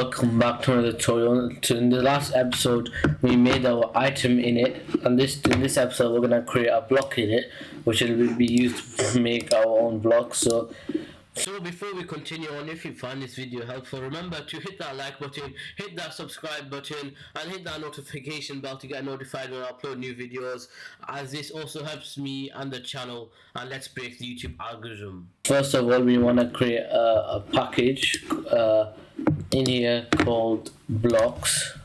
Welcome back to another tutorial. So in the last episode we made our item in it, and in this episode we're gonna create a block in it which will be used to make our own blocks. So before we continue on, if you find this video helpful, remember to hit that like button, hit that subscribe button, and hit that notification bell to get notified when I upload new videos, as this also helps me and the channel, and let's break the YouTube algorithm. First of all, we want to create a package in here called blocks,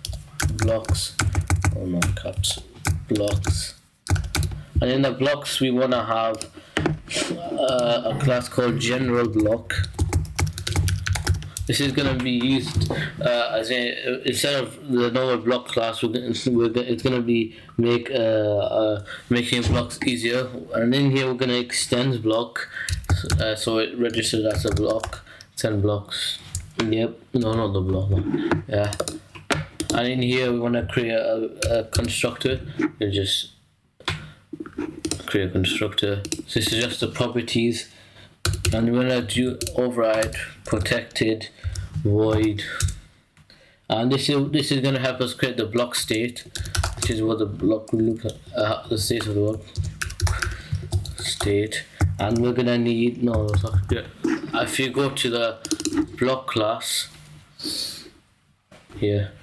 oh my caps, blocks, and in the blocks we want to have a class called general block. This is going to be used as instead of the normal block class, it's going to be making blocks easier. And in here we're going to extend block, so it registers as a block. 10 blocks. Yep. No, not the block. Yeah. And in here we want to create a constructor. You just create a constructor. So this is just the properties, and we're gonna do override protected void, and this is gonna help us create the block state, which is what the block will look at, the state of the block state. And we're gonna need if you go to the block class here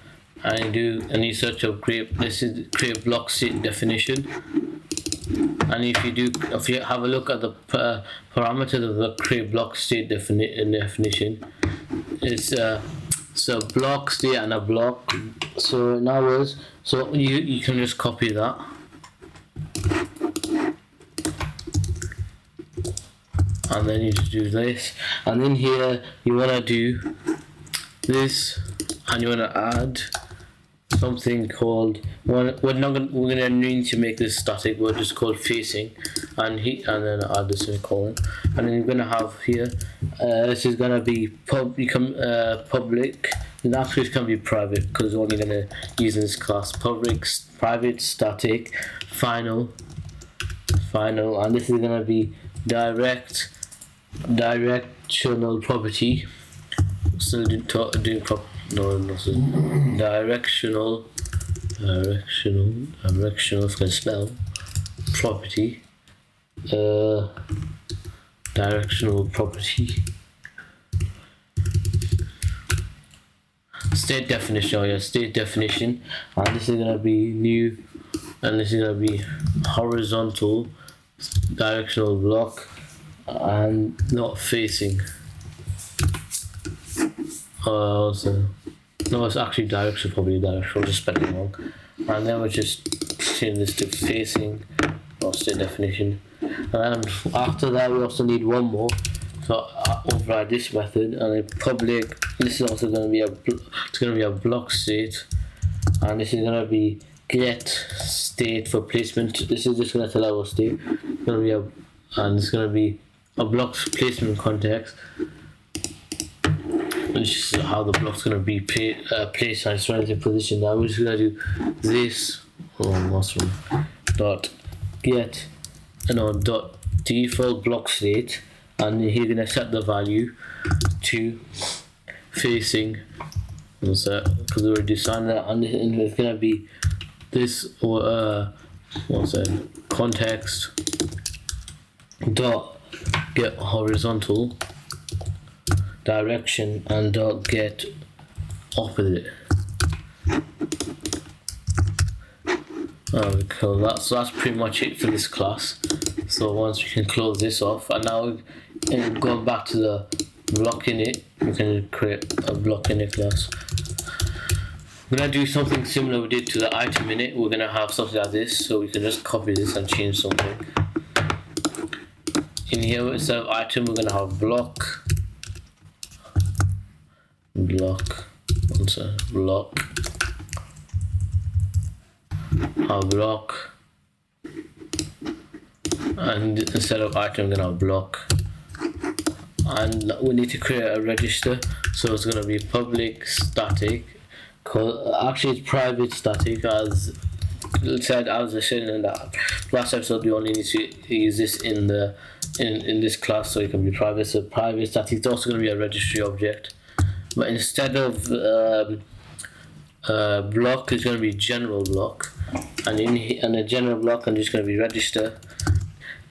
and you search up create block state definition. And if you have a look at the parameters of the create block state definition, it's a block state and a block. So in other words, so you can just copy that, and then you just do this, and then here you want to do this, and you want to add something called, we're gonna need to make this static. We're just called facing, and then add the semicolon, and then you're gonna have here. This is gonna be public. And actually, it's gonna be private because we're only gonna use in this class. Public, private, static, final, and this is gonna be directional property. So directional if I spell property, directional property, state definition, state definition, and this is gonna be new, and this is gonna be horizontal directional block and not facing. No, it's actually directional, probably directional, just spelling it wrong. And then we're just change this to facing, or state definition. And after that, we also need one more. So override this method, and then public. This is also going to be a block state, and this is going to be get state for placement. This is just going to tell our state. It's going to be and it's going to be a block placement context, which is how the block's going to be placed and its relative position. Now we're just going to do this dot get dot default block state, and here you're going to set the value to facing, because we already designed that, and it's going to be this context dot get horizontal direction and dot get opposite. Cool. So that's pretty much it for this class. So once we can close this off, and now going back to the block init, we can create a block init class. We're gonna do something similar we did to the item init. We're gonna have something like this, so we can just copy this and change something. In here, instead of item, we're gonna have block, and instead of item, we're gonna have block, and we need to create a register. So it's gonna be public static. Actually, it's private static, as I said in that last episode. We only need to use this in this class, so it can be private. So private static is also going to be a registry object, but instead of block, it's going to be general block, and in the general block, I'm just going to be register.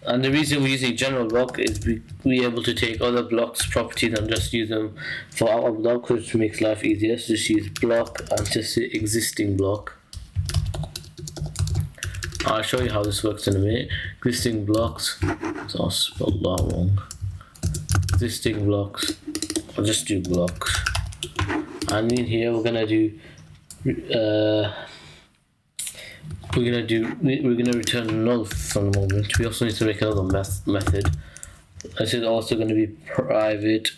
And the reason we're using general block is we're able to take other blocks properties and just use them for our block, which makes life easier. So just use block and just say existing block. I'll show you how this works in a minute. Existing blocks, so I'll spell that wrong. Existing blocks, I'll just do blocks. And in here we're gonna do we're gonna return null from the moment. We also need to make another method. This is also going to be private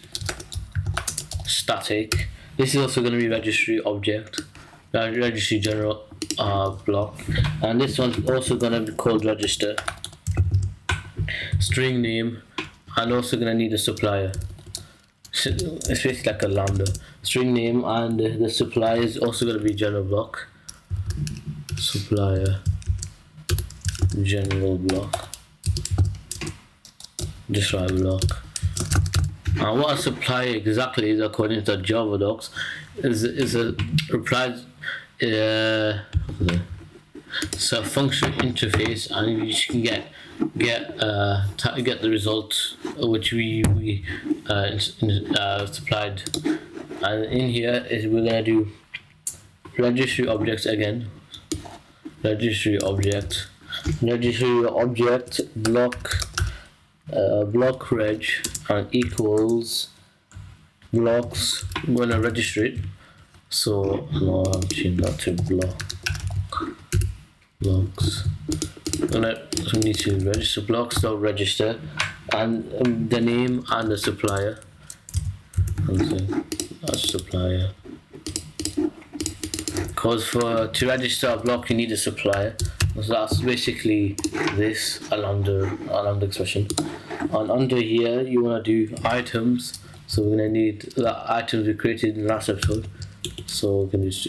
static. This is also going to be registry object, registry general block, and this one's also going to be called register. String name, and also going to need a supplier. It's basically like a lambda. String name, and the supplier is also going to be general block. Supplier general block. Just write block. And what a supplier exactly is, according to Java docs, is a reply. So a function interface, and you can get the result which we supplied. And in here is we're gonna do registry objects again. Registry object block block reg and equals blocks. I'm gonna register it. So no, I'm changing that to blocks. So we need to register blocks. So register and the name and the supplier. That's supplier. Because to register a block you need a supplier. So that's basically this a lambda expression. And under here you want to do items. So we're gonna need the items we created in the last episode. So we can just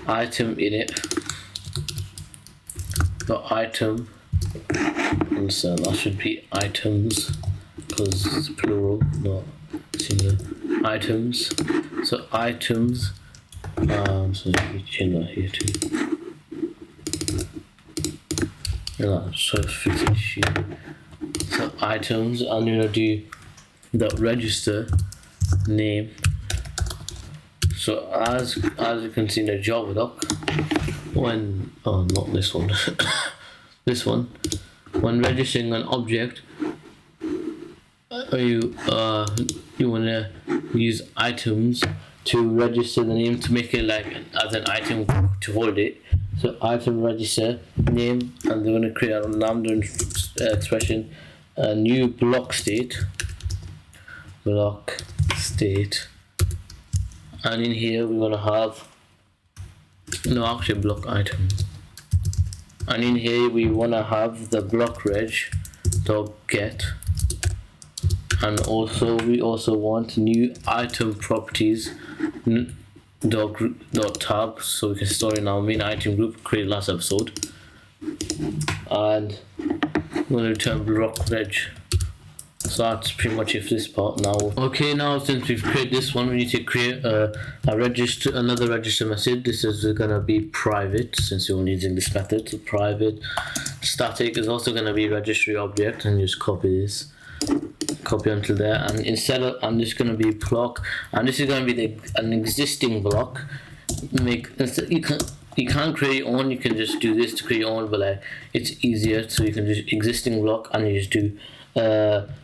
item in it. The item, and so that should be items because it's plural, not singular. Items. So items. So we change that here too. So fix it here. So items, I'm gonna do the register name. So as you can see in the Java doc, not this one, this one, when registering an object, you wanna use items to register the name to make it like as an item to hold it. So item register name, and they're gonna create a lambda expression, a new block state, and in here we're gonna have block item, and in here we wanna have the block reg dot get, and we also want new item properties dot tab, so we can store in our main item group created last episode, and we're gonna return block reg. So that's pretty much it for this part now. Okay, now since we've created this one, we need to create another register method. This is gonna be private since we're only using this method. So private static is also gonna be registry object, and just copy until there. And and this is gonna be block, and this is gonna be an existing block. You can't create your own. You can just do this to create your own, but it's easier. So you can just existing block, and you just do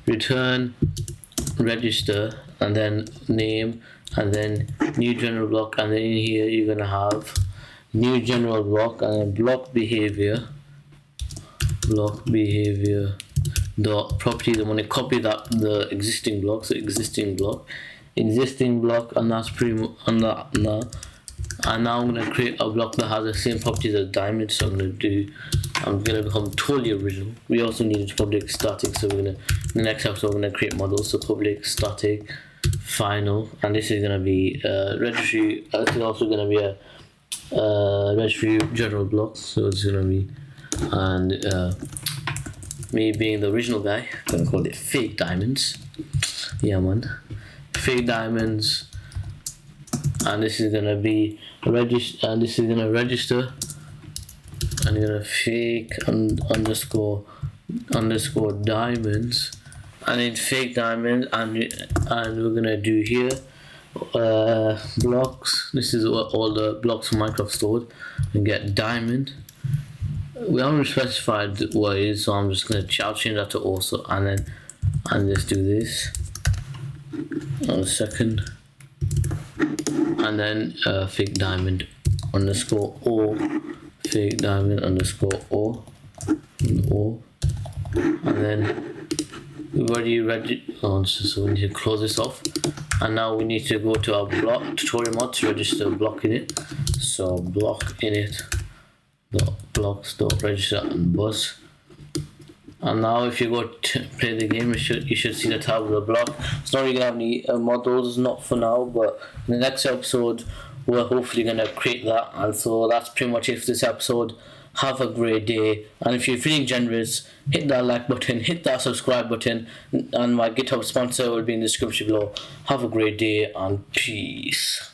return register and then name and then new general block, and then in here you're gonna have new general block and then block behavior dot properties. I'm gonna copy the existing block, so existing block, and that's pretty much on that now. And now I'm gonna create a block that has the same properties as diamond. So I'm gonna become totally original. We also need public static, so in the next episode we're gonna create models. So public static final, and this is gonna be registry. This is also gonna be a registry general block. So it's gonna be, and me being the original guy, I'm gonna call it fake diamonds. Yeah man, fake diamonds, and this is gonna be register, and this is gonna register, and you're gonna fake underscore diamonds, and then fake diamonds, and we're gonna do here blocks. This is what all the blocks from Minecraft stored, and get diamond. We haven't specified what it is, so I'm just gonna change that to also, and let's do this on a second, and then fake diamond underscore or fake diamond underscore or, and then we've already so we need to close this off, and now we need to go to our block tutorial mod to register block init. So block init blocks register and bus. And now if you go to play the game, you should see the tab of the block. It's not really gonna have any models, not for now, but in the next episode we're hopefully gonna create that. And so that's pretty much it for this episode. Have a great day, and if you're feeling generous, hit that like button, hit that subscribe button, and my GitHub sponsor will be in the description below. Have a great day and peace.